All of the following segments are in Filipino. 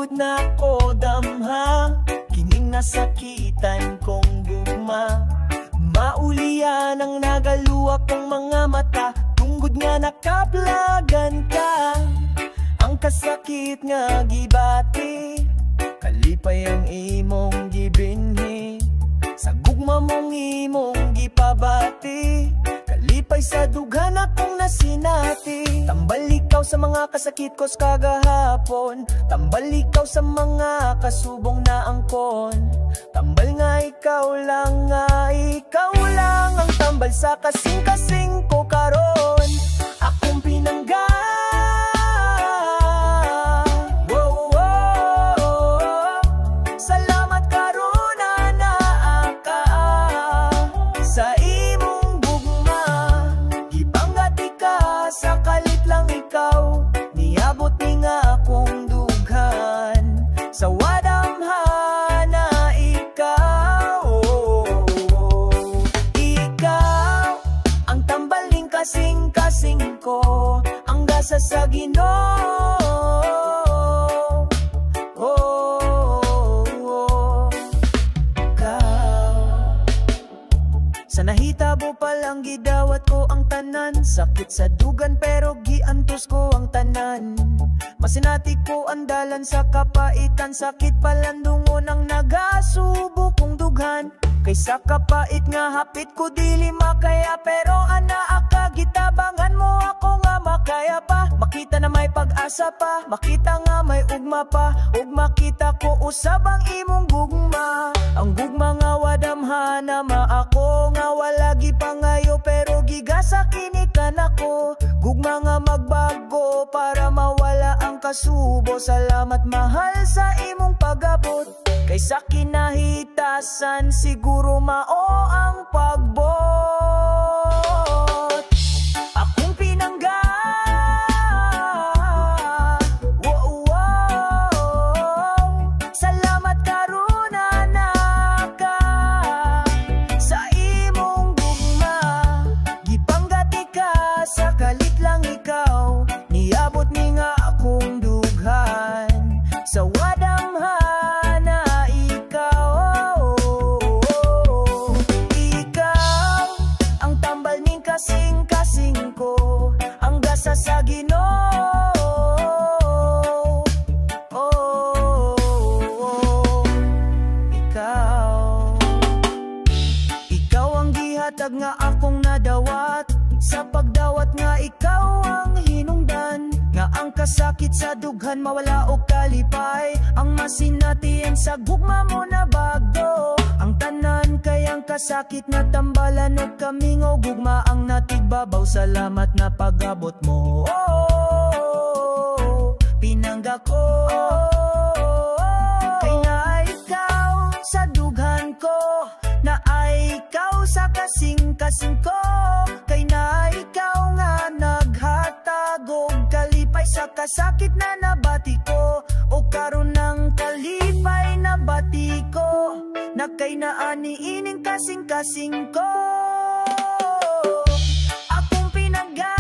Sugod na ko damha, kining nasakitan kong gugma. Maulian ang nagaluwa kong mga mata, tunggod nga nakaplagan ka. Ang kasakit nga gibati, kalipay ang imong gibinhi. Sa gugma mong imong gipabati, kalipay sa dughan akong nasinati. Tambal ikaw sa mga kasakit ko sa kagahapon, tambal ikaw sa mga kasubong na angkon. Tambal nga ikaw lang ang tambal sa kasing-kasing ko karon. Akong pinangga, salamat karon anaa ka sa imong gugma. Gipanggati ka sa kalit lang ikaw, niabot ni nga akong dughan. Sa wadamhana ikaw, ikaw ang tambaling kasing-kasing ko, ang gasa sa Ginoo. Sa nahitabo palang gidawat ko ang tanan, sakit sa dugan pero giantos ko ang tanan. Masinati ko ang dalan sa kapaitan, sakit palandungon ang nagasubo kong dughan. Kaysa kapait nga hapit ko dili makaya, pero ana aka gitabangan mo ako nga makaya pa. Makita na may pag-asa pa, makita nga may ugma pa, ug makita ko usab ang imong gugma. Ang gugma nga wadamhana maako nga wala gipangayo, pero gigasa kinikan ako. Gugma nga magbago para mawala ang kasubo. Salamat mahal sa imong pag-abot, kaysa kinahitasan siguro mao ang pagbot. Akong pinangga, salamat karon anaa ka sa imong gugma. Gipanggati ka sa kalit lang ikaw, niabot ni nga akong dughan. Sa wadamhana ikaw, ikaw ang tambal ning kasing-kasing ko, ang gasa sa Ginoo. Ikaw ang gihatag nga akong nadawat, sa pagdawat nga ikaw ang hinungdan. Nga ang kasakit sa dughan mawala o kalipay, ang masinatian sa gugma mo na bago. Ang tanan kayang kasakit na tambalan o kamingaw, gugma ang natigbabaw. Salamat na pag-abot mo, pinangga ko. Kay na ikaw sa dughan ko, na ay ikaw sa kasing-kasing ko. Kay na ikaw nga naghatag og kalipay sa kasakit na nabati ko, o karon ng kalipay na bati ko, na kay naani ining kasing-kasing ko. Akong pinangga,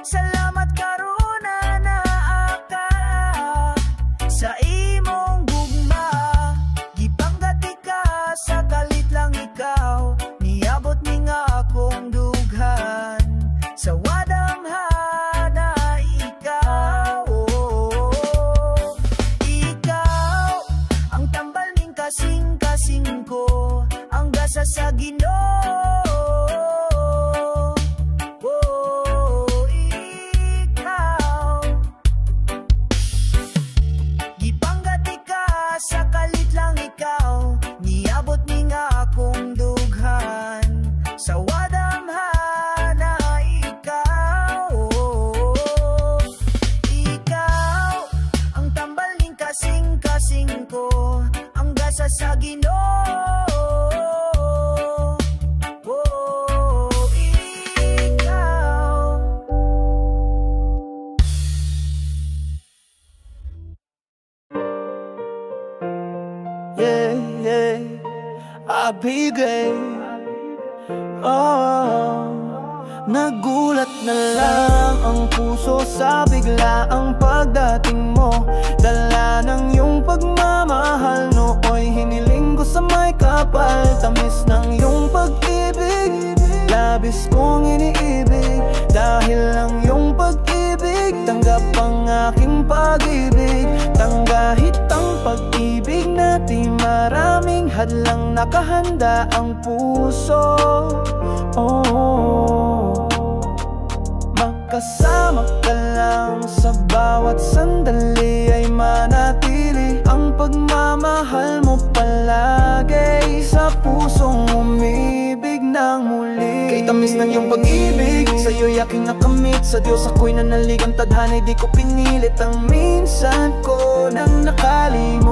salamat karon anaa ka sa imong gugma. Gipanggati ka sa kalit lang ikaw, niabot ni nga akong dughan. Sa wadamhana ikaw, ikaw ang tambal ning kasing-kasing ko, ang gasa sa Ginoo. Sa kalit lang ikaw, niabot ni nga akong dughan. Sa wadamhana ikaw, ikaw ang tambal ning kasing-kasing ko, ang gasa sa Ginoo. I'll be there. Oh, Nagulat na lang ang puso sa biglaang pagdating mo. Dala ng iyong pagmamahal, nooy hiniling ko sa may kapal. Tamis ng iyong pag-ibig, labis kong iniibig. Dahil ang iyong pag-ibig, tanggap ang aking pag-ibig. Tanggahit ang pag-ibig natin, maraming hadlang nakahanda ang puso. Makasama ka lang sa bawat sandali ay manatili ang pagmamahal mo palagi sa pusong umibig ng muli. Kay tamis ng iyong pag-ibig, sa'yo'y aking nakamit. Sa Diyos ako'y nanaligang tadhana'y di ko pinilit. Ang minsan ko nang nakalimutan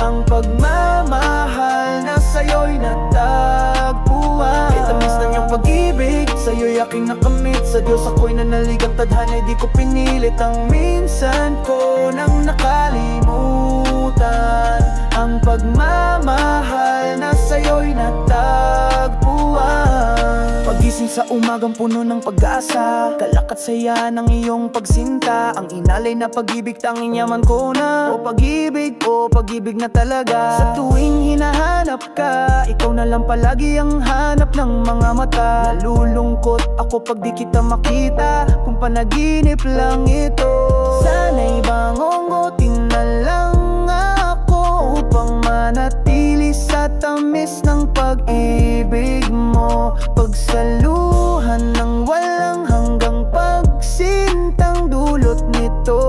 ang pagmamahal na sa'yo'y natagpuan. Kay tamis ng iyong pag-ibig, sa'yo'y aking nakamit. Sa Diyos ako'y nanaligang tadhana'y di ko pinilit. Ang minsan ko nang nakalimutan ang pagmamahal na sa'yo'y natagpuan. Pagising sa umagang puno ng pag-asa, kalakat saya ng iyong pagsinta. Ang inalay na pag-ibig tanging yaman ko na. O pag-ibig na talaga. Sa tuwing hinahanap ka, ikaw na lang palagi ang hanap ng mga mata. Nalulungkot ako pag di kita makita, kung panaginip lang ito. Sana'y bangongotin na lang ako upang manatili sa tamis ng pag-ibig mo. Pagsaluhan ng walang hanggang pagsintang dulot nito.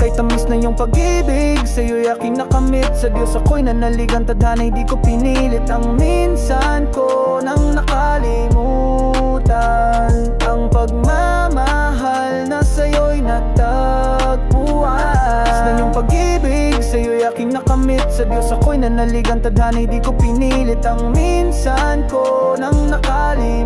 Kay tamis na iyong pag-ibig, sa'yo'y aking nakamit. Sa Diyos ako'y nanaligang tadhana'y di ko pinilit. Ang minsan ko nang nakalimutan ang pagmamahal na sa'yo'y natagpuan. Tamis na iyong pag-ibig, sa'yo'y aking nakamit. Sa Diyos ako'y nanaligang tadhana'y di ko pinilit. Ang minsan ko nang nakalimutan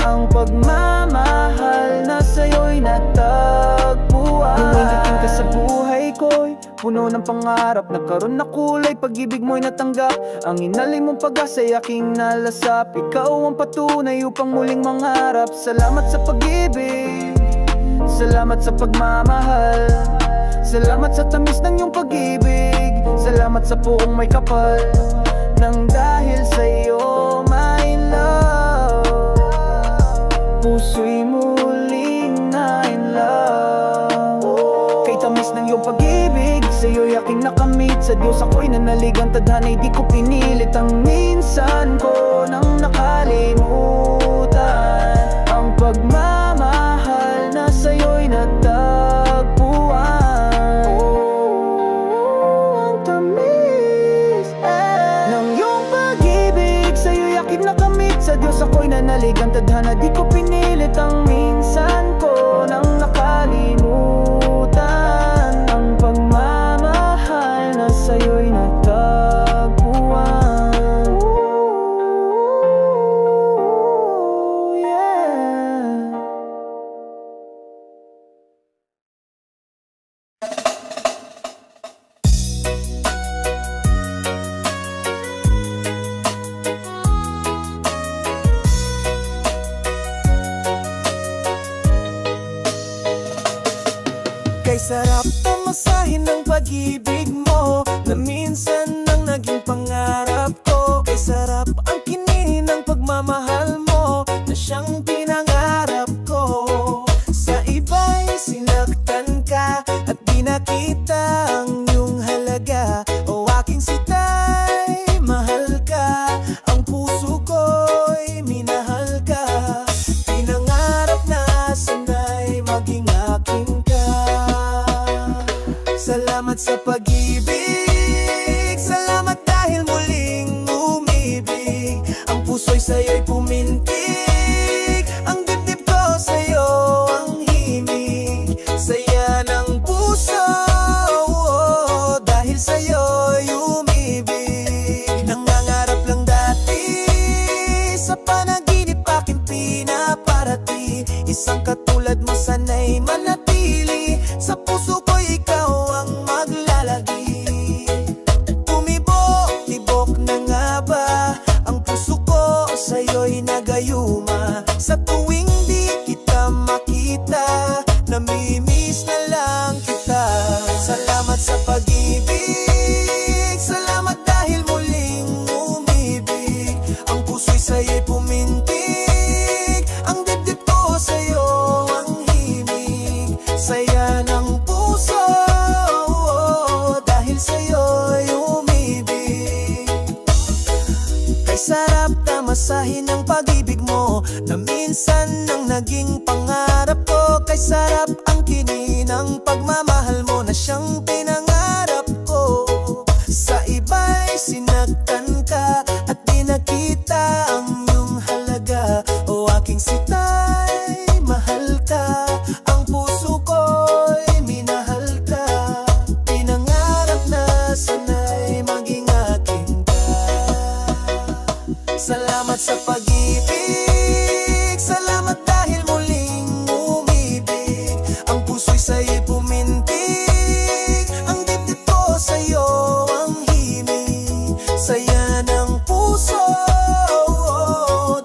ang pagmamahal na sa'yo'y natagpuan. Nung dating ka sa buhay ko'y puno ng pangarap, nagkaroon na kulay, pag-ibig mo'y natanggap. Ang inalay mong pag-asa'y aking nalasap. Ikaw ang patunay upang muling mangarap. Salamat sa pag-ibig, salamat sa pagmamahal, salamat sa tamis ng iyong pag-ibig, salamat sa puong may kapal. Nang dahil sa iyo, my love, puso'y muling na in love. Kay tamis ng iyong pag-ibig, sa'yo'y aking nakamit. Sa Diyos ako'y nanaligang tadhana'y di ko pinilit. Ang minsan ko nang nakalimutan ang pagmamahal na sa'yo'y natagpuan. Ang tamis ng iyong pag-ibig, sa'yo'y aking nakamit. Sa Diyos ako'y nanaligang tadhana, di ko pinilit. Ang minsan ko nang nakalimutan ang pagmamahal na sa'yo'y natagpuan. Yeah. Kay sarap pamasahin ng pag-ibig mo, na minsan nang naging pangarap ko. Kay sarap ang kinin ng pagmamahal mo, na siyang pinangarap ko. Sa iba'y sinaktan ka at di nakita ang iyong halaga. O aking sitay, mahal ka, ang puso ko'y minahal ka. Pinangarap na sana'y maging aking ka. Salamat sa pag-ibig, sarap tamasahin ang pag-ibig mo na minsan nang naging pangarap ko. Kay sarap ang kinin ng pagmamahal mo na siyang pinangarap ko. Sa iba'y sinaktan ka at di nakita ang iyong halaga. O aking sitay, mahal ka, ang puso ko'y minahal ka. Pinangarap na sana'y maging akin ka. Salamat sa pag-ibig, salamat dahil muling umibig. Ang puso'y sa'yo'y pumintig, ang dibdib ko sa'yo ang himig. Saya ng puso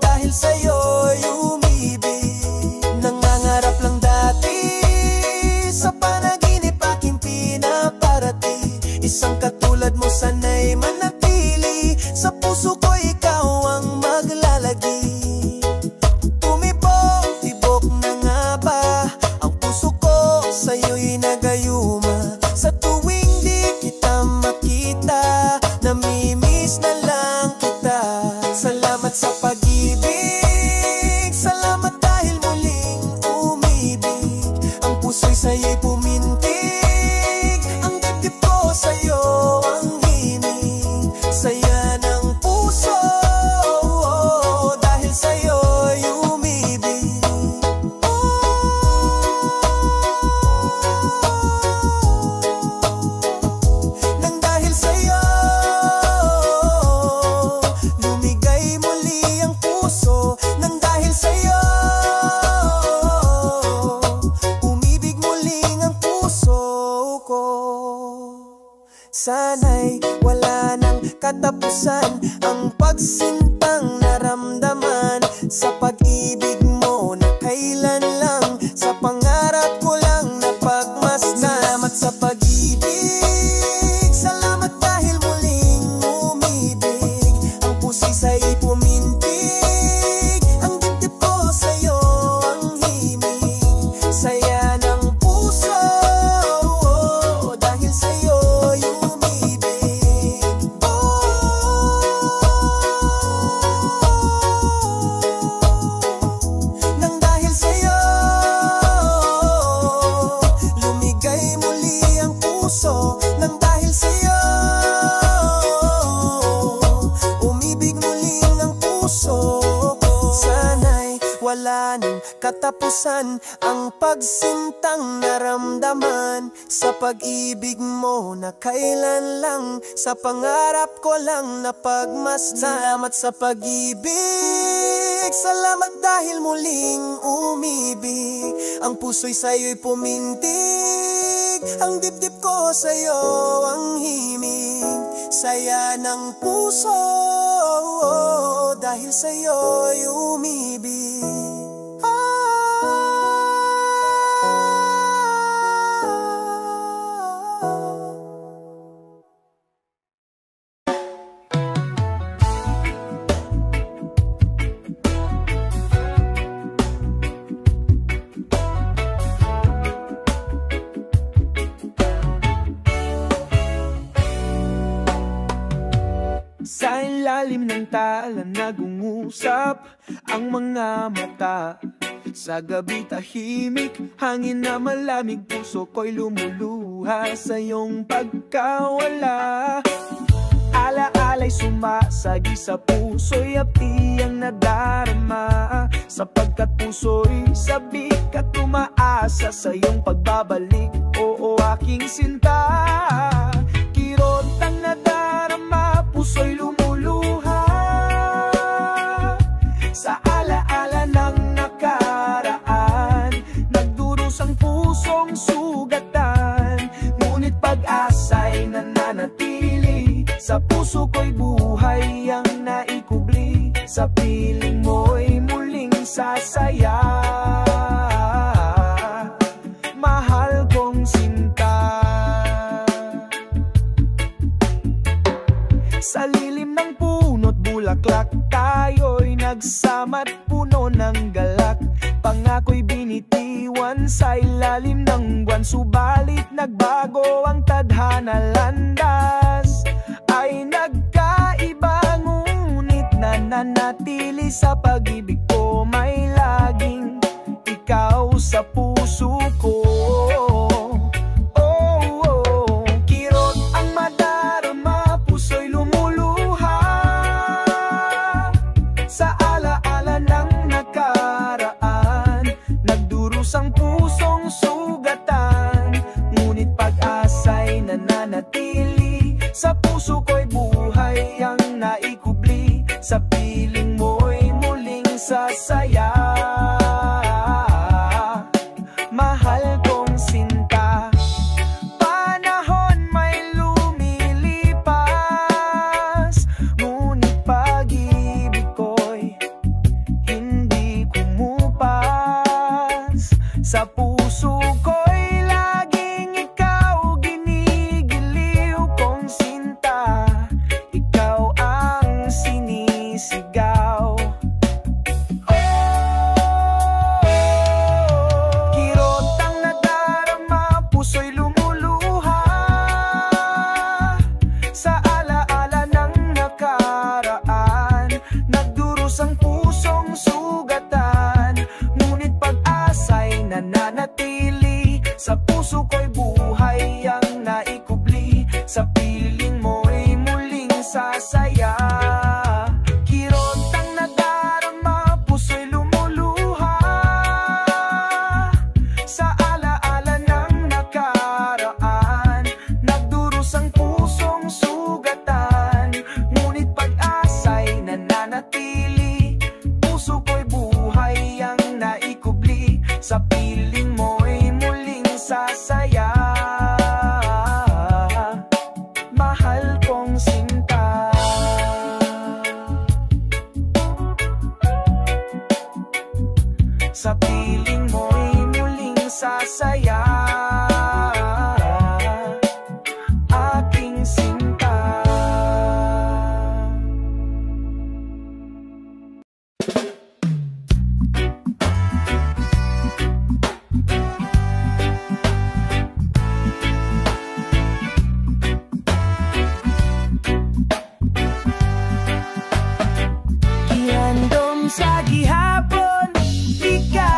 dahil sa'yo'y umibig. Nangangarap lang dati, sa panaginip aking pinaparati. Isang katulad mo sana'y manatili, sa puso ko ikaw ang maglalagi. Tumibok-tibok na nga ba ang puso ko sa'yo'y nagayuma. Sa tuwing di kita makita, namimiss na lang kita. Salamat sa pag-ibig, salamat dahil muling umibig. Ang puso'y sa'yo'y pumintig, ang dibdib ko sa'yo ang himig. Saya ng puso dahil sa'yo'y umibig. Nang dahil sa'yo lumigay muli ang puso. Nang dahil sa'yo umibig muling ang puso ko. Sana'y wala nang katapusan ang pagsintang naramdaman sa pag-ibig mo na kailan lang, sa pangarap ko lang na pagmasdan. Salamat sa pag-ibig, salamat dahil muling umibig. Ang puso'y sa'yo'y pumintig, ang dibdib ko sa'yo ang himig. Saya ng puso dahil sa'yo'y umibig. Nang dahil sa'yo lumigay muli ang puso. Nang dahil sa'yo umibig muli ang puso ko. Sana'y wala nang katapusan ang pagsintang naramdaman sa pag-ibig mo na kailan lang, sa pangarap ko lang na pagmasdan. Salamat sa pag-ibig, salamat dahil muling umibig. Ang puso'y sa'yo'y pumintig, ang dibdib ko sa'yo ang himig. Saya ng puso dahil sa'yo'y umibig. Sa ilalim ng tala nag-uusap ang mga mata. Sa gabi tahimik, hangin na malamig, puso ko'y lumuluha sa iyong pagkawala. Ala-ala'y sumasagi sa puso'y api ang nadarama. Sapagkat puso'y sabik at umaasa sa iyong pagbabalik. Oo, aking sinta, kirot ang nadarama, puso'y lumuluha sa ala-ala ng nakaraan. Nagduros ang pusong sugatan, ngunit pag-asa'y nananatili. Sa puso ko'y buhay ang naikubli, sa piling mo'y muling sasaya. Mahal kong sinta, sa lilim ng puno't bulaklak, tayo'y nagsama't puno ng galak. Pangako'y binitiwan sa ilalim ng buwan, subalit nagbago ang tadhana. Landas ay nagkaiba, ngunit nananatili sa pag-ibig ko. May laging ikaw sa puso ko. Kirot ang madarama, puso'y lumuluha sa alaala ng nakaraan. Nagdurus ang pusong sugatan, ngunit pag-asa'y nananatili. Sa puso ko'y buhay ang naikubli, sa piling mo'y muling sasaya. Mahal kong sinta, panahon may lumilipas, ngunit pag-ibig ko'y hindi kumupas. Sa puso ko'y laging ikaw ginigiliw kong sinta, ikaw ang sinisigaw. Kirot ang nadarama, puso'y lumuluha sa alaala ng nakaraan. Nagdurus ang pusong sugatan, ngunit pag-asa'y nananatili. Sa puso ko'y buhay ang naikubli, sa piling mo'y muling sasaya. Kirot ang nadarama, puso'y lumuluha sa alaala ng nakaraan. Nagdurus ang pusong sugatan, ngunit pag-asa'y nananatili. Puso ko'y buhay ang naikubli, sa piling mo'y muling sasaya. Mahal kong sinta, sa piling mo'y muling sasaya. Aking sinta. Gihandom sa gihapon, di ka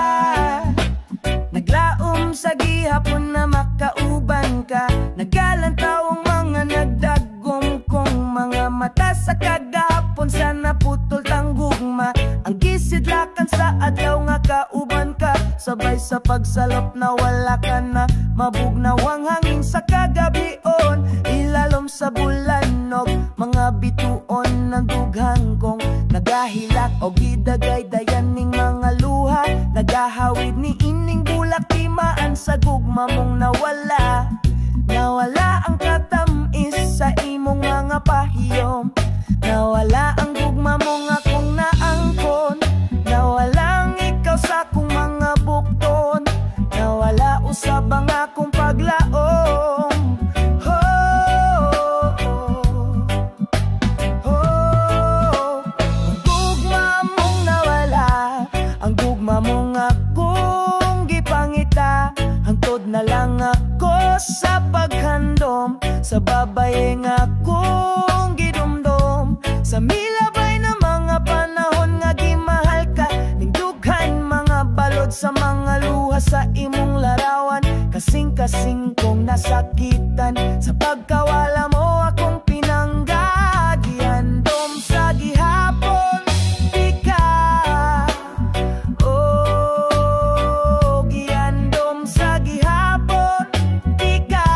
naglaom sa gihapon na makauban ka. Nagalantaw ang mga nagdagom kong mga mata sa kagahapon sa naputol tanggugma. Ang gisidlakan sa adlaw nga kauban ka, sabay sa pagsalop na wala ka na. Mabugnawang hangin sa kagabion, ilalom sa bulanog, mga bituon ng dughan kong nagahilak o gidagay dayaning mga luha. Nagahawid ni ining bulak timaan sa gugma mong nawala. Nawala ang katamis sa imong mga pahiyom, nawala ang gugma mong akong naangkon, nawala ang ikaw sa akong mga bukton, nawala usab ang akong paglaom. Ang gugma mong nawala, ang gugma mong akong gipangita. Hantod na lang ako sa paghandom, sa babae nga akong gidumdom. Sa milabay na mga panahon nga gimahal ka, nindughan mga balod sa mga luha sa imong larawan. Kasing-kasing kong nasakitan, sa pagkawala mo akong pinangga. Gihandom sa gihapon, di ka. Gihandom sa gihapon, di ka.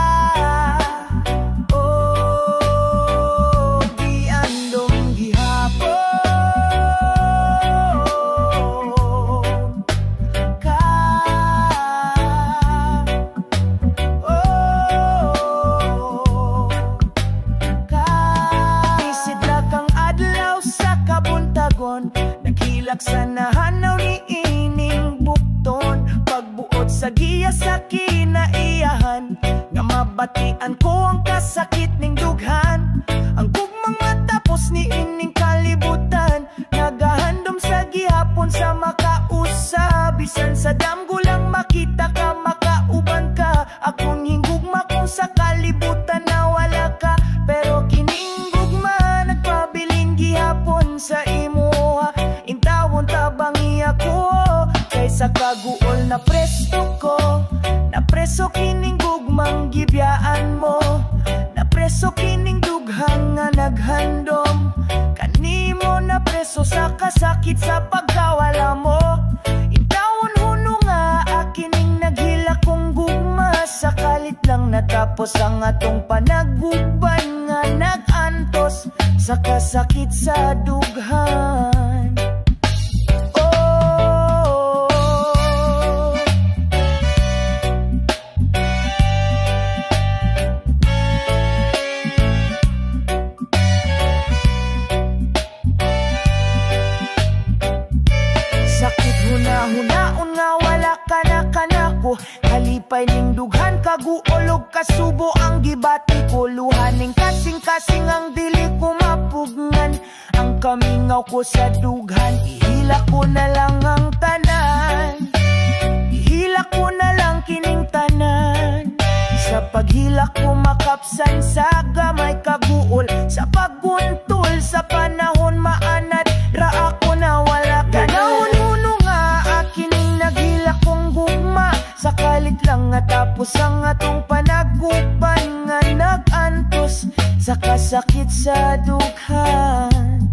Gihandom gihapon ka. Isidlak ang adlaw sa kabuntagon, naghilak sa nahanaw ni ining bukton. Pagbuot sa giya sa kinaiyahan, nga mabatian ko ang kasakit ning dughan. Ang gugmang matapos ni ining kalibutan, nagahandom sa gihapon sa makausab. Bisan sa damgo lang makita ka, makauban ka. Akong hinggugma kung sa kalibutan na wala ka, pero kining gugma nagpabiling gihapon sa imo. sa kaguol na presto ko. Na preso kining gugmang gibyaan mo. Na preso kining dughang nga naghandom. Kanimo na preso sa kasakit sa pagkawala mo. Itawon huno nga akining naghila kong gugma. Sa kalit lang natapos ang atong panagguban nga nagantos sa kasakit sa dughan. Hunaon nga wala ka na kanako. Kalipay ning dughan kaguolog kasubo ang gibati ko. Luhaning kasing-kasing ang dili ko mapugngan. Ang kamingaw ko sa dughan, ihila ko na lang ang tanan. Ihila ko na lang kining tanan. Sa paghila ko makapsan sa gamay kaguol. Sa pagbuntol sa panahon maanad ra ako na wala ka na. Sa kalit lang nga tapos ang atong panagguban nga nagantos sa kasakit sa dughan.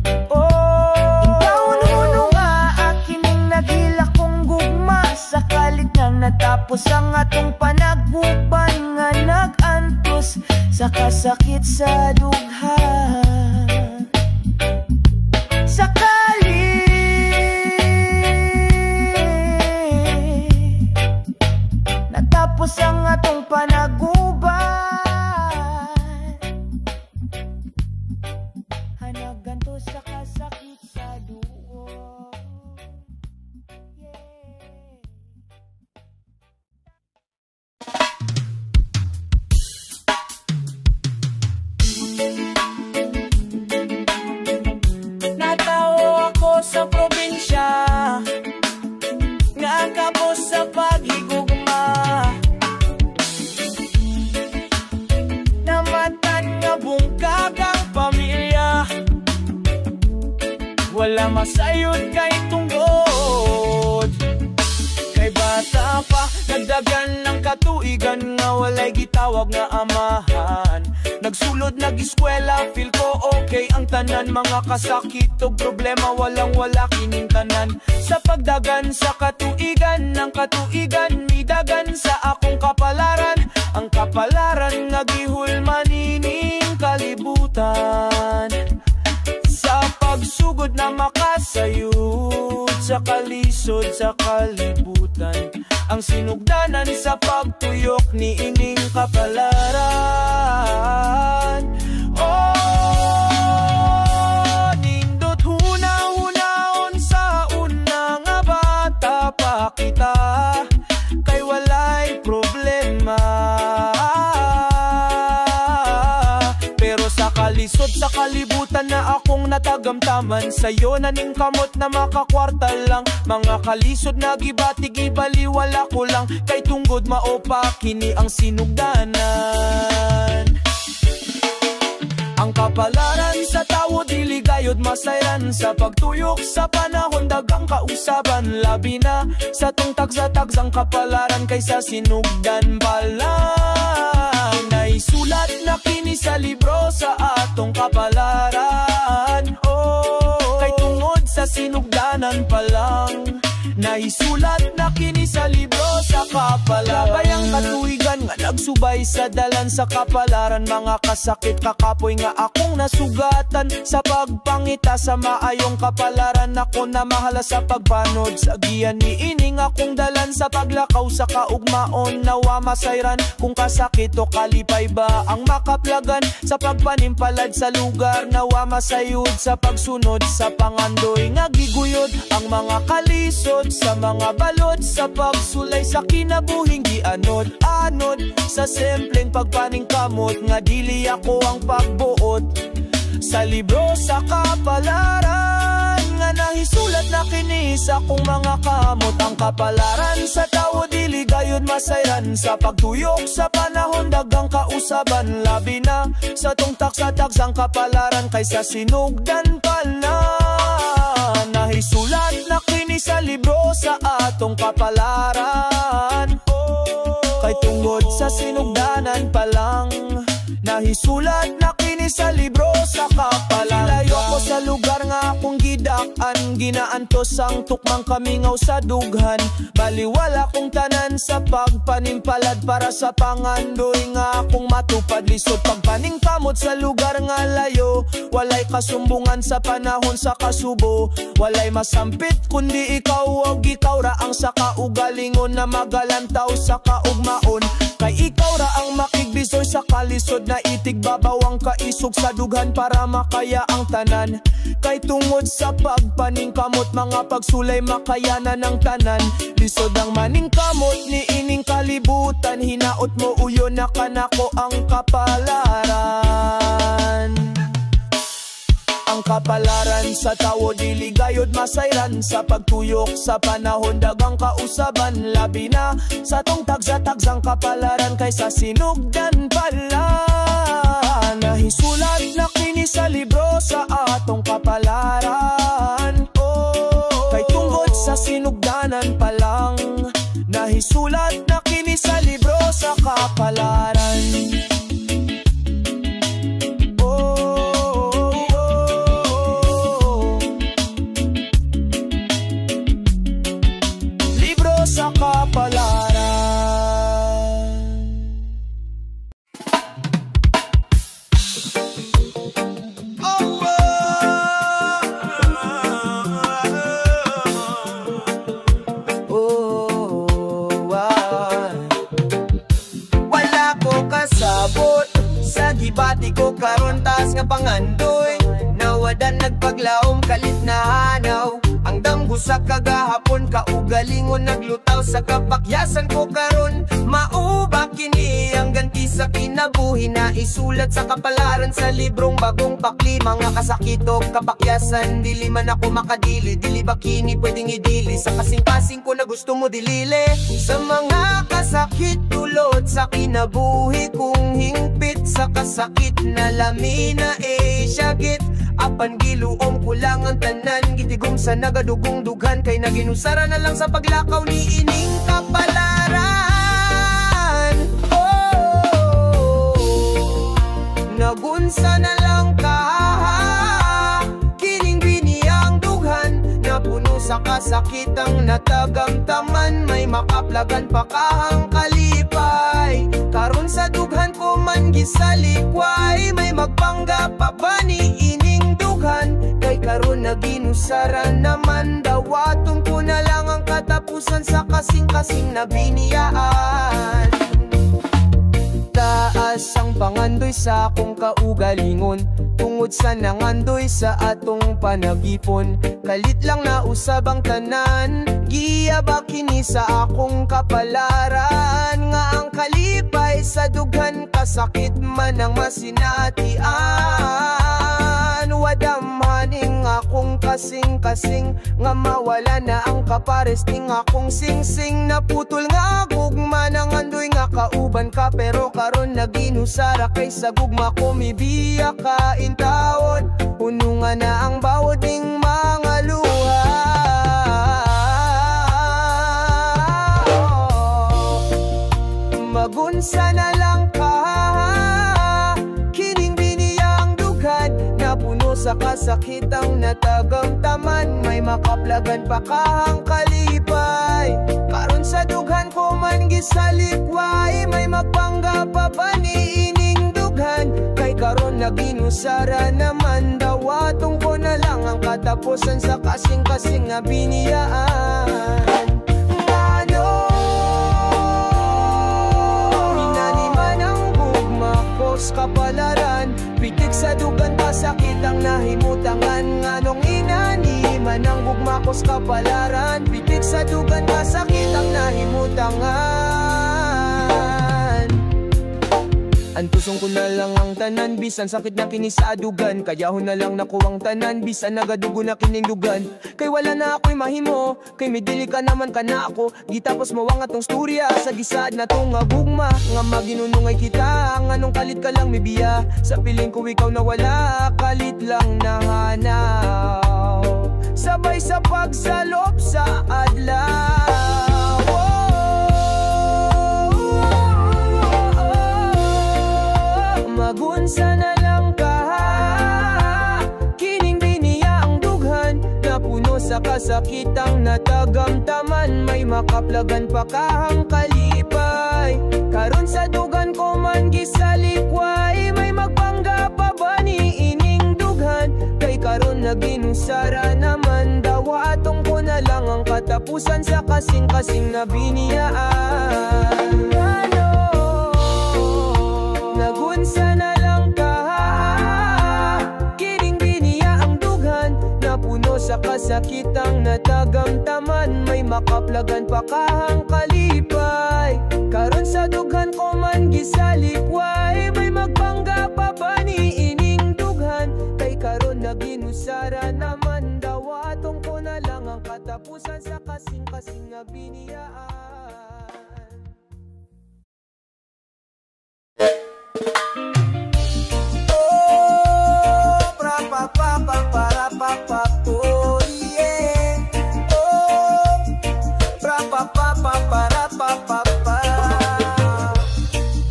Intawon huno nga akining nagila kong gugma. Sa kalit lang natapos ang atong panagguban nga nagantos sa kasakit sa dughan. Sa tapos ang atong panaguban, hanaganto sa kasakit sa duo. Natao ako sa probinsya, nga kapos sa paghigugma. Bungkagang pamilya, wala masayod kay tunggod. Kay bata pa, nagdagan ng katuigan nga walay gitawag nga amahan. Nagsulod, nag-eskwela, feel ko okay ang tanan. Mga kasakit o problema, walang-wala kining tanan. Sa pagdagan sa katuigan, ng katuigan, midagan sa akong kapalaran. Ang kapalaran nga gihulmanining kalibutan. Sa pagsugod na makasayod, sa kalisod sa kalibutan. Ang sinugdanan sa pagtuyok ni ining kapalaran. Nindot huna-hunaon sa una nga bata pa kita. Kay walay problema. Pero sa kalisod sa kalibutan na akong natagamtaman, sayo na ning kamot na makakwarta lang. Mga kalisod na gibati-gibaliwala ko lang. Kay tunggod maopa kini ang sinugdanan. Ang kapalaran sa tao dili gayud masayran. Sa pagtuyok sa panahon dagang kausaban. Labi na sa tungtag sa tagsang kapalaran kaysa sinugdan pa lang. Naisulat na kini sa libro sa atong kapalaran. Kay tungod sa sinugdanan pa lang. Naisulat na kini sa libro sa kapalaran. Labayang katuigan nga nagsubay sa dalan sa kapalaran. Mga kasakit kakapoy nga akong nasugatan. Sa pagpangita sa maayong kapalaran. Ako na mahala sa pagpanod. Sa giyan ni ining akong dalan. Sa paglakaw sa kaugmaon. Nawa masayran kung kasakit o kalipay ba ang makaplagan. Sa pagpanimpalad sa lugar. Nawa masayod sa pagsunod sa pangandoy nga giguyod. Ang mga kalisod sa mga balod, sa pagsulay sa kinabuhing gianod-anod. Sa simpleng pagpaningkamot nga dili ako ang pagbuot. Sa libro sa kapalaran nga nahisulat na kini sa akong mga kamot. Ang kapalaran sa tao dili gayud masayran. Sa pagtuyok sa panahon dagang kausaban. Labi na sa tungtak sa tagsang kapalaran kaysa sinugdan pa na. Nahisulat na kini sa libro sa atong kapalaran. Kay tungod sa sinugdanan pa lang nahisulat na kini sa libro sa kapalaran. Layo ko sa lugar nga akong gidak-an, ginaantos ang tukmang kamingaw sa dughan. Baliwala kong tanan sa pagpanimpalad para sa pangandoy nga akong matupad. Lisod pagpaningkamot sa lugar nga layo, walay kasumbungan sa panahon sa kasubo. Walay masampit kundi ikaw og ikaw ra ang sa kaugalingon na magalantaw sa kaugmaon. Kay ikaw ra ang makigbisoy sa kalisod na itig babawang kaisog sa dughan para makaya ang tanan. Kay tungod sa pagpaningkamot mga pagsulay makayanan ng tanan. Lisod ang maningkamot ni ining kalibutan, hinaot mo uyo na kanako ang kapalaran. Ang kapalaran sa tawo dili gayud masayran, sa pagtuyok sa panahon dagang kausaban. Labi na sa tong tagsa-tagsang kapalaran kaysa sinugdan pala. Nahisulat na kini sa libro sa atong kapalaran. Kay tungod sa sinugdanan pa lang nahisulat na kini sa libro sa kapalaran. Sa kapalaran. Wala ko kasabot sa gibati ko karon taas nga pangandoy. Nawadan nagpaglaom kalit na hanaw. Ang damgo sa kagahapon kaugalingon naglutaw sa kapakyasan ko karon. Mauba kini ang ganti sa kinabuhi na isulat sa kapalaran sa librong bagong pakli. Mga kasakito kapakyasan dili man ako makadili. Dili ba kini pwedeng idili sa kasing-kasing ko na gusto mo dilili. Sa mga kasakit tulot sa kinabuhi kong hingpit sa kasakit na lamina syagit. Apan giluom ko lang ang tanan, gitigom sa nagadugong dughan. Kay naginusara na lang sa paglakaw ni ining kapalaran. Nagunsa na lang ka kining biniyang dughan. Napuno sa kasakitang natagamtaman, may makaplagan pa kahang kalipay. Karon sa dughan ko man gisalikway, may magpanggap pa ba ni ining dughan. Kay karon naginusara naman dawatong ko na lang ang katapusan sa kasing-kasing na biniyaan. Taas ang pangandoy sa akong kaugalingon, tungod sa nangandoy sa atong panagipon. Kalit lang na usab ang tanan, giyaba kini sa akong kapalaran. Nga ang kalipay sa dughan kasakit man ang masinatian. Wadamhaning akong kasing-kasing, nga mawala na ang kapares ning akong sing-sing. Naputol nga gugma nang andoy nga kauban ka, pero karon naginusara kay sa gugma ko mibiya ka intawon. Puno nga na ang bawod ning mga luha. Magunsa na lang ka kining biniyang dughan. Napuno sa kasakitang natagamtaman, may makaplagan pa kahang kalipay. Karon sa dughan ko man gisalikway, may magpanggap pa ba ni ining dughan. Kay karon naginusara naman dawatong ko na lang ang katapusan sa kasing-kasing nga biniyaan. Kapalaran, pitik sa dugan pasakit ang nahimutangan. Nganong inaniman ang bugmakos kapalaran, pitik sa dugan pasakit ang nahimutangan. Antusong ko na lang ang tanan, bisan sakit na kini sa adugan. Kayahon na lang nakuwang tanan, bisan nagadugo na kinindugan. Kay wala na ako'y mahimo, kay midili ka naman ka na ako. Gitapos mawang atong storya, sa gisaad na tong agugma. Nga maginunungay kita, nganong kalit ka lang mibiya. Sa piling ko ikaw na wala, kalit lang nahanaw. sabay sa pagsalop sa adlaw. Magunsa na lang ka, kining biniya ang dughan, napuno sa kasakitang natagamtaman, may makaplagan pa kahang kalipay. Karon sa dugan ko man gisalikway, may magpangga pa ba ni ining dughan? Kay karon naginusara naman, dawa atong ko na lang ang katapusan sa kasing-kasing na biniyaan. Nagunsa na lang ka, kining biniya ang dughan, napuno sa kasakitang natagamtaman, may makaplagan pa kahang kalipay. Karon sa dughan ko man gisalikway, may magpangga pa ba ni ining dughan? Kay karon naginusara naman, dawa atong ko na lang ang katapusan sa kasing-kasing na biniyaan.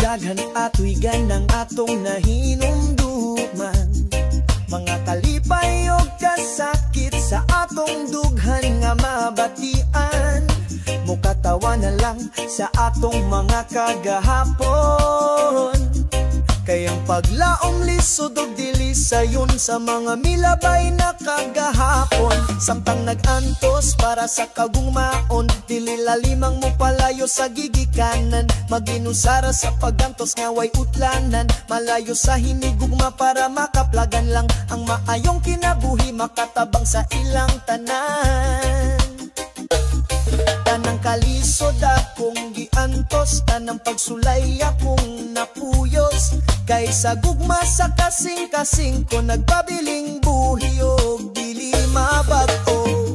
Daghan ato'y gandang atong nahinumduman, mga kalipay o kasakit sa atong dughan nga mabatian. Mukatawa na lang sa atong mga kagahapon, kayang paglaom lisod og dili sayon sa mga milabay na kagahapon. Samtang nag-antos para sa kagugmaon, dili lalimang mo palayo sa gigikanan, maginusara sa pagantos nga way utlanan, malayo sa hinigugma para makaplagan lang ang maayong kinabuhi, makatabang sa ilang tanan. Tanang kalisod akong giantos, tanang pagsulay akong napuyos, kaysa gugma sa kasing-kasing ko nagpabiling buhi o dili mabag-o.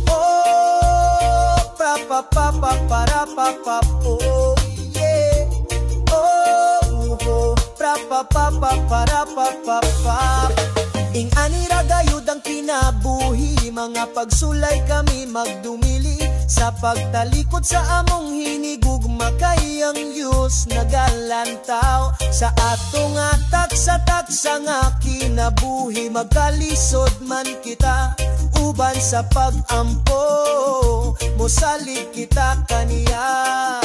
Oh, pra-pa-pa-pa-para-pa-pa, oh yeah. Oh, pra-pa-pa-pa-para-pa-pa-pa. Ing anira gayud ang kinabuhi, mga pagsulay kami magdumili, sa pagtalikod sa among hinigugma, kay ang Diyos nagalantaw sa atong taksa-taksa nga kinabuhi. Magkalisod man kita uban sa pag-ampo, mosalig kita kaniya.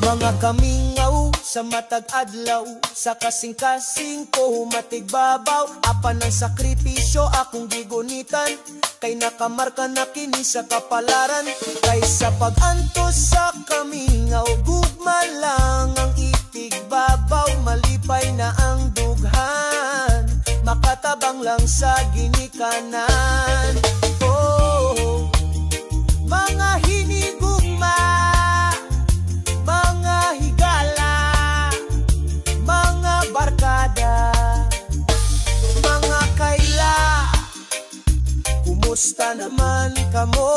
Mga kamingaw sa matag adlaw, sa kasing-kasing ko humatigbabaw, apan ng sakripisyo akong gigunitan, kay nakamarka na kini sa kapalaran. Kaysa pag-antos sa kamingaw, gugma lang ang itigbabaw, malipay na ang dughan, makatabang lang sa ginikanan. Oh, mga hinigugma, mga higala, mga barkada, mga kaila, kumusta naman kamo?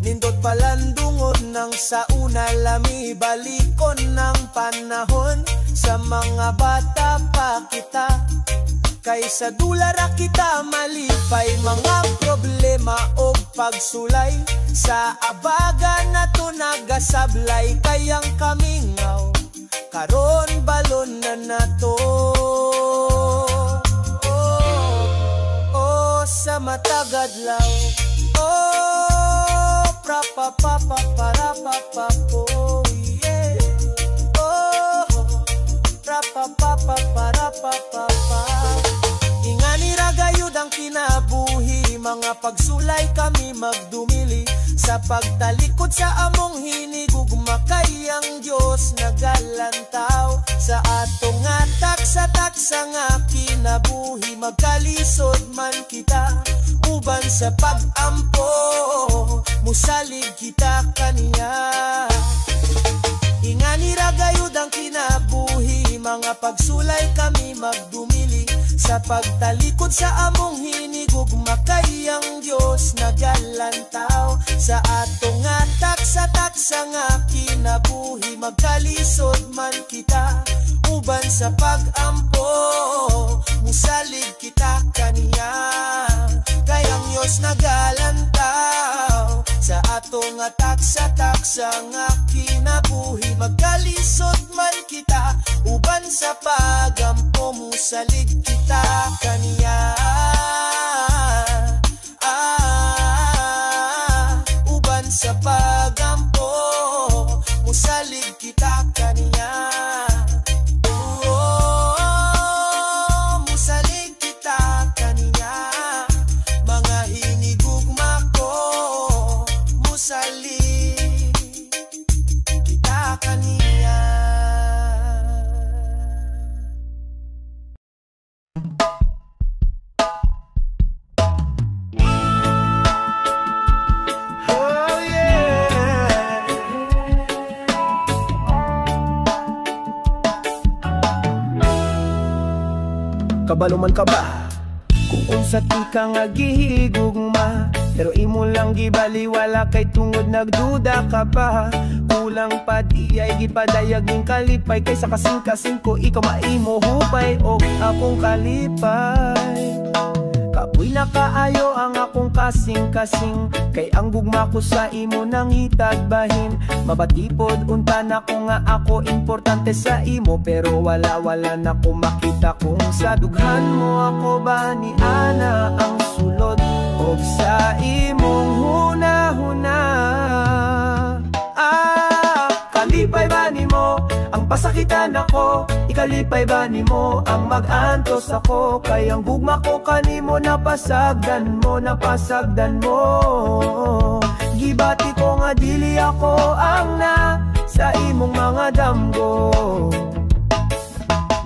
Nindot palandungod ng sauna, lami balikon ng panahon, sa mga bata pa kita, kaysa dulara kita malipay, mga problema o pagsulay, sa abaga na to nagasablay, kayang kamingaw, karon balon na nato. Oh, sa matagadlaw, oh, pra-pa-pa-pa-para-pa-pa-po, yeah. Oh, pra-pa-pa-pa-para-pa-pa-pa. Ingani ragayod ang kinabuhi, mga pagsulay kami magdumili, sa pagtalikod sa among hinigugma, kay ang Diyos nagalantaw sa atong taksa-taksa nga kinabuhi. Magkalisod man kita uban sa pag-ampo, musalig kita kaniya. Ingani ragayod ang kinabuhi, mga pagsulay kami magdumili, sa pagtalikod sa among hinigugma, kay ang Diyos nagalantaw sa sa pag-ampo, musalig kita kaniya. Kayang Diyos nagalantaw sa atong taksa-taksa nga kinabuhi. Magkalisod man kita, uban sa pag-ampo, musalig kita kaniya. Uban sa pag-ampo, musalig kita kaniya. Musalig kita kaniya. Mga hinigugma ko, musalig kita kaniya. Kabalo man ka ba? Kung unsa ti ka nga gihigugma, pero imo lang gibaliwala kay tungod nagduda ka pa. Kulang pa diyay gipadayag ning kalipay, kaysa kasing-kasing ko ikaw maimo hupay o akong kalipay. Kapoy na kaayo ang akong kasing-kasing, kay ang gugma ko sa imo nang hitagbahin. Mabatipod unta na ko nga ako importante sa imo, pero wala na ko makita kung sa dughan mo ako ba ni ana ang sulod o sa imong huna-huna. Kalipay ba nimo ang pasakitan ako? Ikalipay ba nimo ang mag-antos ako? Kay ang gugma ko kanimo napasagdan mo, napasagdan mo. Gibati ko nga dili ako ang na sa imong mga damgo.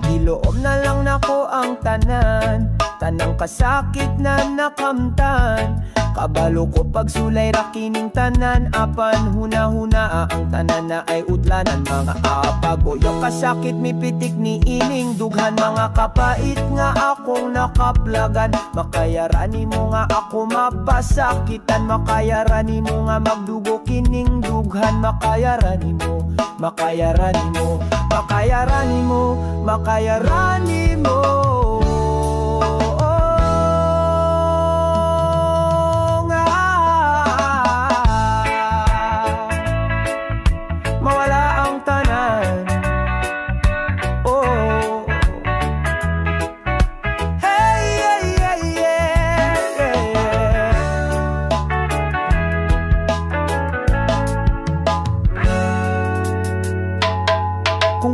Giloob na lang nako ang tanan, tanang kasakit na nakamtan. Kabalo ko pagsulay ra kining tanan, apan huna-huna ang tanan na ay udlanan. Mga apagoyo kasakit mi pitik ni ining dughan, mga kapait nga akong nakaplagan. Makayarani mo nga ako mapasakitan, makayarani mo nga magdugo kining dughan. Makayarani mo, makayarani mo, makayarani mo, makayarani mo.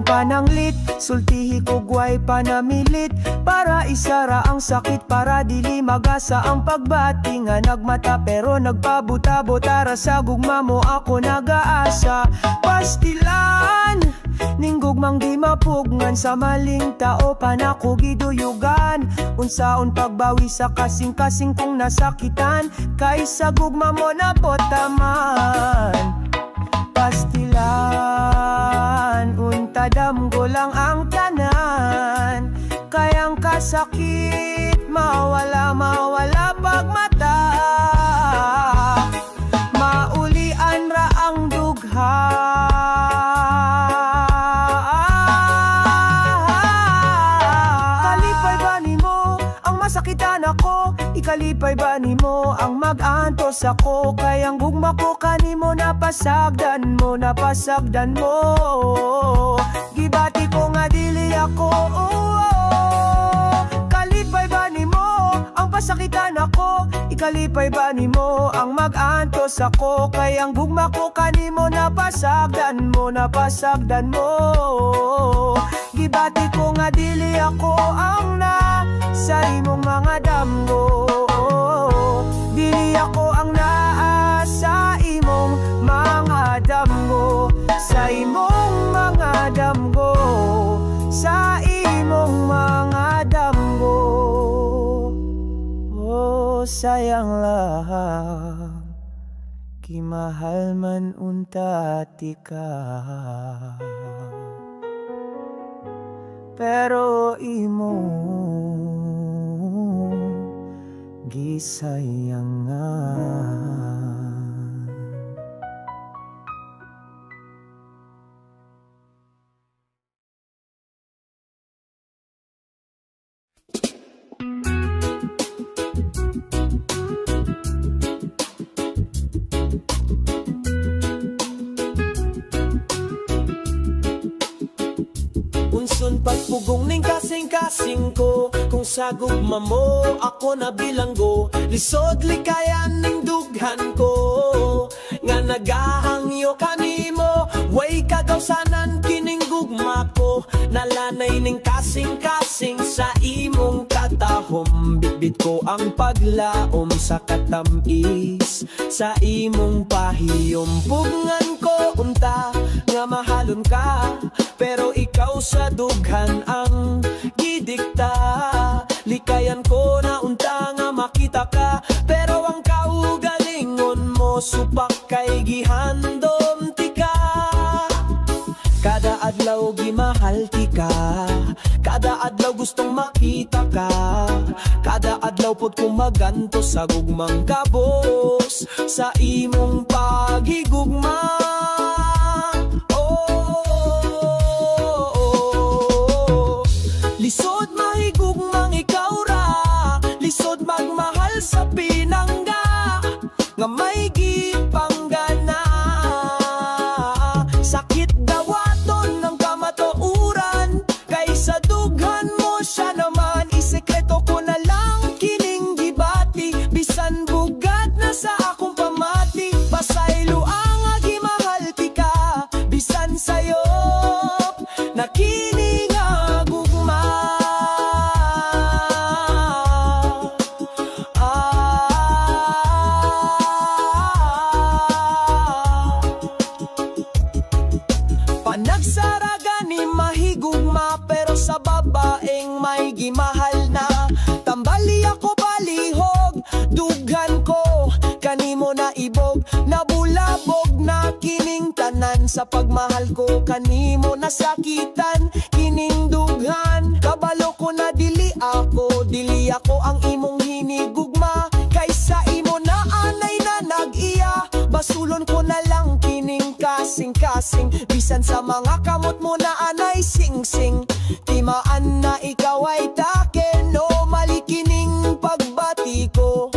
Pananglit, sultihi ko guway panamilit, para isara ang sakit, para dili magasa ang pagbati. Nga nagmata pero nagpabuta-butara, sa gugma mo ako nagaasa. Pastilan ning gugmang di mapugngan, sa maling tao panako giduyugan. Unsaon pagbawi sa kasing-kasing kong nasakitan, kaysa gugma mo na potaman. Pastilan, untadam ko lang ang tanan, kayang kasakit mawala pagmata. Maulian ra ang dugha, kalipay ba nimo ang masakitan ako? Ikalipay ba nimo ang mag-antos ako? Kayang gugma ko kanimo napasagdan mo, napasagdan mo. Gibati ko nga dili ako, kalipay ba nimo ang pasakitan ako? Ikalipay ba nimo ang mag-antos ako? Kayang gugma ko kanimo napasagdan mo, napasagdan mo. Gibati ko nga dili ako ang na sa imong mga damgo. Dili ako ang naa sa imong mga damgo, sa imong mga damgo, sa imong mga damgo. Oh, sayang lang, kimahal man unta tika, pero imo gisayangan. Dayon pagpugong ning kasing-kasing ko, kung sa gugma mo ako na bilanggo. Lisod likayan ning dughan ko, nga nagahangyo kanimo. Way kagawsanan kining gugma ko, nalanay ning kasing-kasing sa imong katahom. Bitbit ko ang paglaom sa katamis, sa imong pahiyom. Pugngan ko unta nga mahalon ka, pero ikaw sa dughan ang gidikta. Likayan ko na unta nga makita ka, pero ang kaugalingon mo supak kay gihandom tika. Kada adlaw gimahal tika, kada adlaw gustong makita ka. Kada adlaw pod ko maganto sa gugmang kabos, sa imong paghigugma. Lisod mahigugmang ikaw ra, lisod magmahal sa pinangga, nga may gipanggana. Sakit dawaton ng kamatauran, kaysa dughan mo siya naman. Isekreto ko na lang kining gibati, bisan bugat na sa akong pamati. Pasaylo ang agimahal tika, bisan sayop na kining agugma. Panagsaraga ni mahigugma, pero sa babaeng may gimahal na. Tambali ako balihog, dughan ko kanimo na ibog. Nabulabog na kining tanan, sa pagmahal ko kanimo nasakitan kining dughan. Kabalo ko na dili ako ang imong hinigugma. Kaysa imo na anay na nag-iya, basulon ko na lang kining kasing-kasing. Bisan sa mga kamot mo na anay sing-sing, timaan na ikaw ay taken. No mali kining pagbati ko,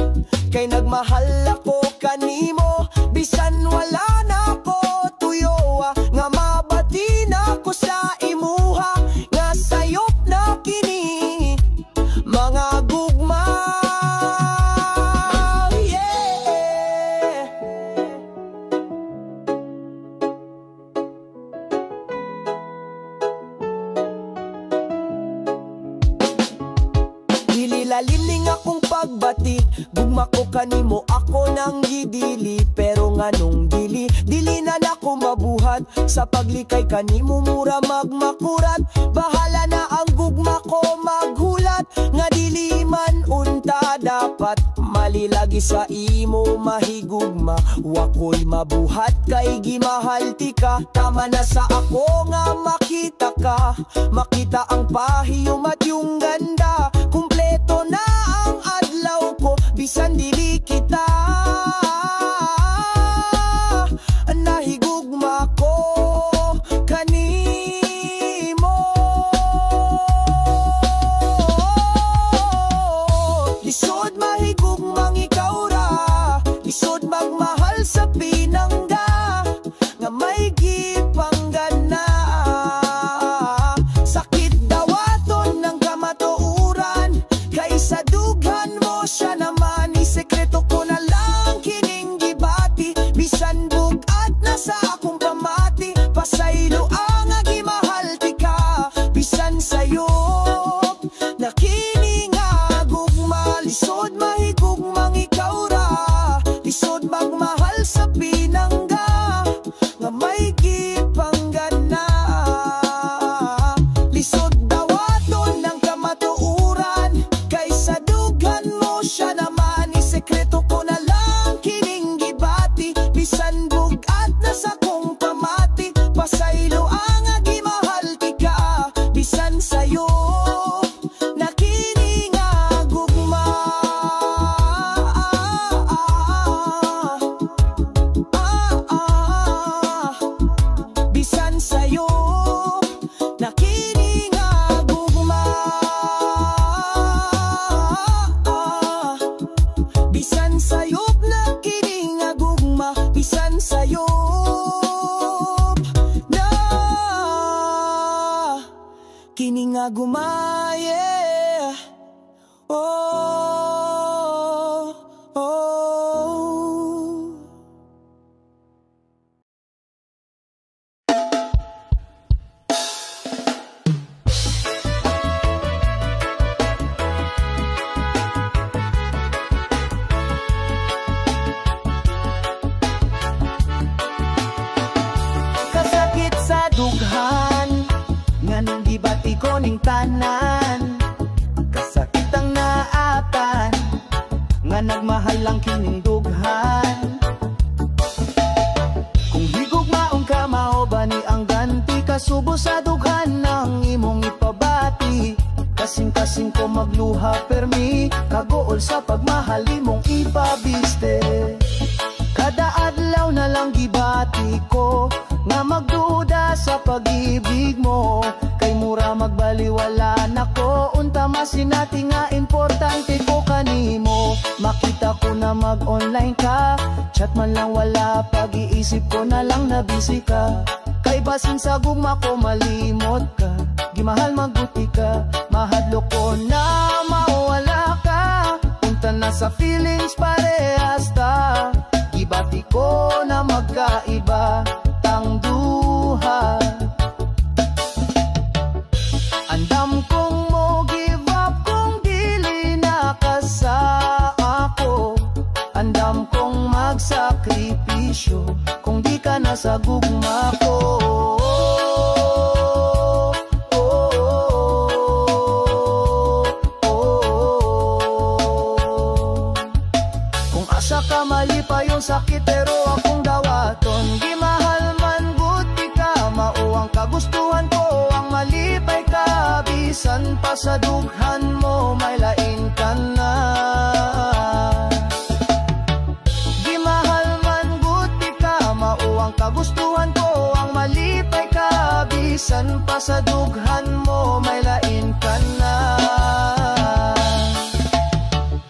kay nagmahal ako kanimo. Bisan wala na ko tuyo, nga mabati na ko sa imuha, nga sayop na kini mga gugma. Lalim akong pagbati, gugma ko kanimo ako nang gidili. Pero nganong dili na nako mabuhat, sa paglikay kanimo mura magmakurat. Bahala na ang gugma ko maghulat, nga dili man unta dapat. Mali lagi sa imo mahigugma, wako'y mabuhat kay gimahal tika. Tama na sa ako nga makita ka, makita ang pahiyom at yung ganda. Kumpleto na ang adlaw ko, bisan dili kita nahigugma ko kanimo. Lisod mahigugmang ikaw ra, lisod magmahal sa pinangga, nga may gipanggana. Sakit dawaton ng kamatauran, kaysa dughan mo siya naman. Isekreto ko na lang kining gibati, bisan bugat na sa akong pamati. Pasaylo ang agimahal tika, bisan sayop na kining agugma. Lisod mahigugmang ikaw ra, lisod magmahal sa pinangga, nga may gipanggana. Lisod dawaton ng kamatuuran, kaysa dughan mo siya naman. Isekreto ko na lang kining gibati, bisan bugat na sa kong pamati. Pasaylo ang agimahal tika, bisan sayo na kining agugma. Bisan sayo na kining agugma. Bisan sayop na kining agugma, bisan sayop na kining nga gumaye. Oh, oh. Kasakit sa dughan nga nang gibati ko ning tanan. Kasakit ang naatan nga nagmahal lang kining dughan. Kung higugmaon ka mao ba ni ang ganti, kasubo sa dughan nang imong ipabati. Kasing-kasing ko magluha permi, kagool sa pagmahal imong ipabiste. Kada adlaw na lang gibati ko nga magduda sa pag-ibig mo. Kay mura magbaliwala nako, unta masinati nga importante ko kanimo. Makita ko na mag-online ka, chat man lang wala, pag-iisip ko na lang na busy ka. Kay basin sa gugma ko malimot ka, gimahal magbuti ka, mahadlo ko na mawala ka. Unta na sa feelings parehas ta, ibati ko na magkaiba tang duha. Andam kong mo give up kung dili na ka sa ako. Andam kong magsakripisyo kung di ka na sa gugma ko. Kung asa ka mali pa yung sakit pero akong dawaton, gimahal man buti ka, mauang kagustuhan ko ang malipay ka. Bisan pa sa dughan mo may lain ka na. Gimahal man buti ka, mauang kagustuhan ko ang malipay ka. Bisan pa sa dughan mo may lain ka na.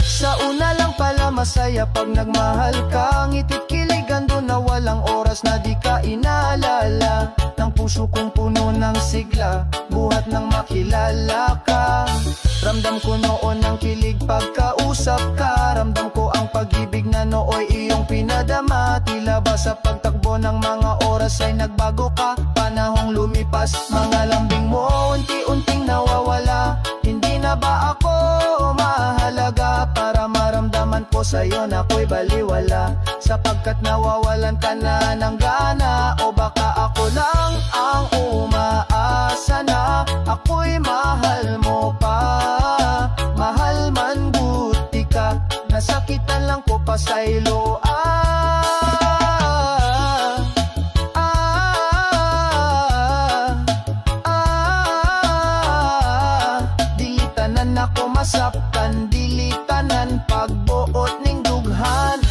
Sa una lang pala masaya pag nagmahal ka, ngitit kiligan doon na walang oras na di ka inaalala. Ng puso kong puno ng sigla, buhat nang makilala ka. Ramdam ko noon ang kilig pagkausap ka, ramdam ko ang pag-ibig na nooy iyong pinadama. Tila ba sa pagtakbo ng mga oras ay nagbago ka, panahong lumipas, mga lambing mo unti-unting nawawala. Hindi na ba ako mahalaga para maramdaman ko sa'yo na ako'y baliwala? Sapagkat nawawalan ka na ng gana, o baka ako lang ang umaasa na ako'y mahal mo pa. Mahal man buti ka, nasakitan lang ko pa sa ilo. Dilitanan ako masaptan, dilitanan pagbuot ning dughan.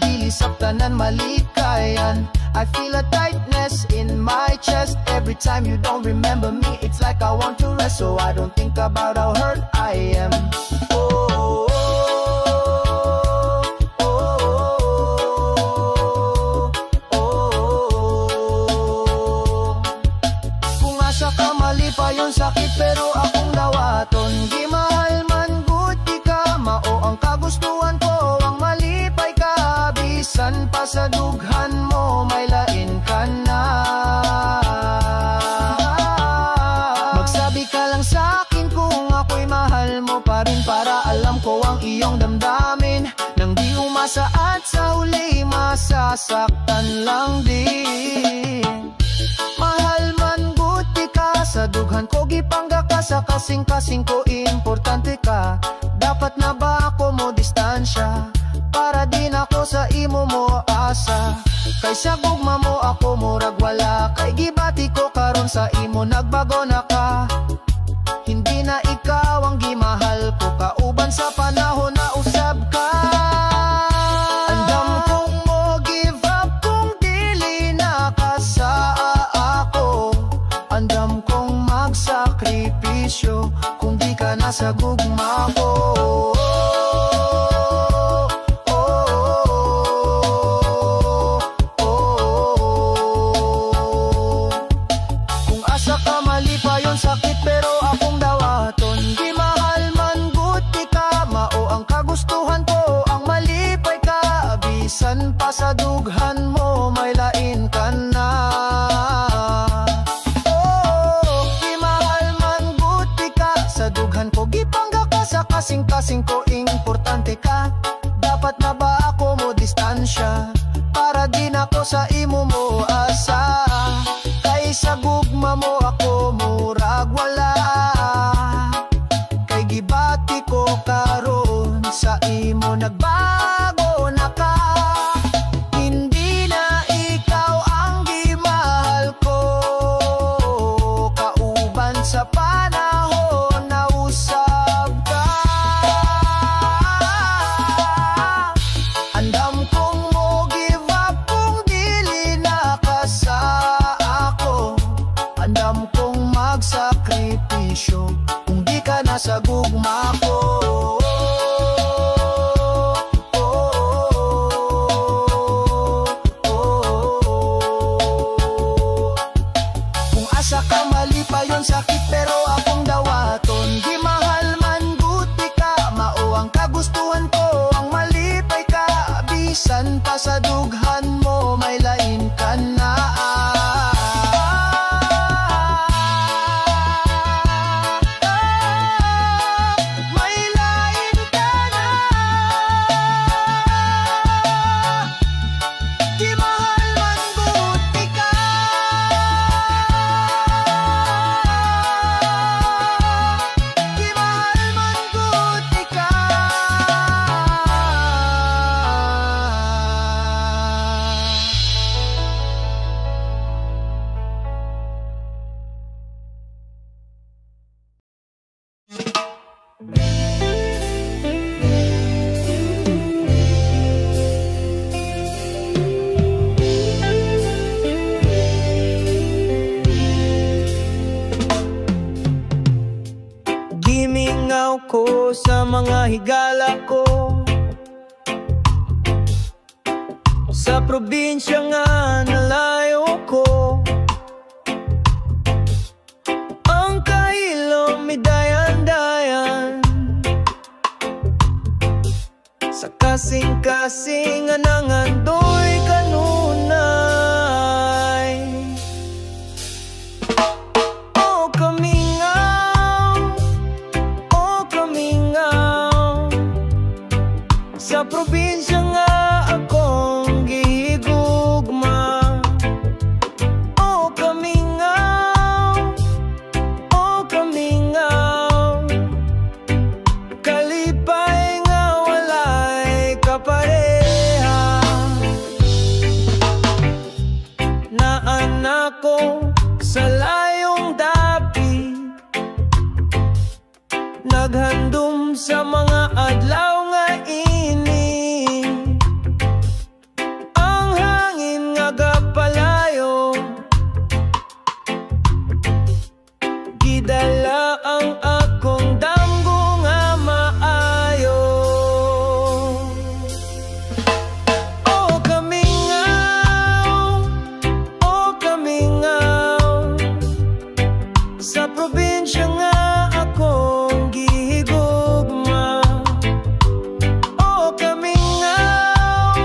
Dilisaptanan malikayan, I feel a tightness in my chest. Every time you don't remember me, it's like I want to rest. So I don't think about how hurt I am. Oh, oh, oh, oh. Kung asa ka mali pa yung sakit pero akong dawaton, gimahal man buti ka, mao ang kagustuhan ko ang malipay ka. Bisan pa sa dughan mo may lain ka na. Magsabi ka lang sa akin kung ako'y mahal mo pa rin, para alam ko ang iyong damdamin. Nang di umasa at sa huli masasaktan lang din. Mahal man buti ka, sa dughan ko gipangga ka, sa kasing-kasing ko importante ka. Dapat na ba ako mo distansya, para din ako sa imo mo asa? Kay sa gugma mo ako murag wala, kay gibati ko karon sa imo nagbago na ka. Hindi na ikaw ang gimahal ko, kauban sa panahon na usab ka. Andam kong mo give up kung dili na ka sa ako. Andam kong magsakripisyo kung di ka na sa gugma ko. Kung asa ka mali pa yon sakit pero ako bisan pa sa dughan mo may lain ka na. May lain ka na. Di mahal man buti ka. Di mahal man buti ka. Gimingaw ko sa mga higala ko, sa probinsya nga nalayo ko. Ang kahilom may dayan-dayan, sa kasing-kasing anang andoy kanunay. O kamingaw, o kamingaw, sa probinsya nga akong gihigugma. O kamingaw, o kamingaw, kalipay nga walay kapareha. Naan ako sa layong dapit, naghandom sa mga adlaw nga ini. Ang hangin nga gapalayo, gidala ang akong damgo nga maayo. O kamingaw, o kamingaw, sa probinsya nga akong gihigugma. O kamingaw,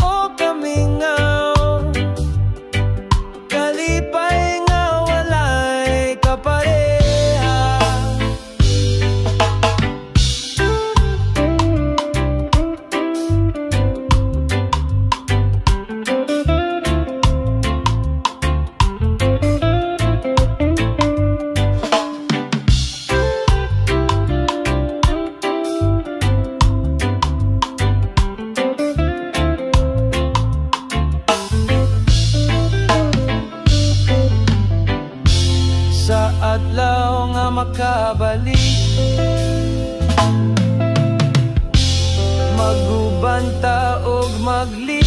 o kamingaw, kalipay nga walay kapareha. Sa adlaw nga makabalik, magubanta og magli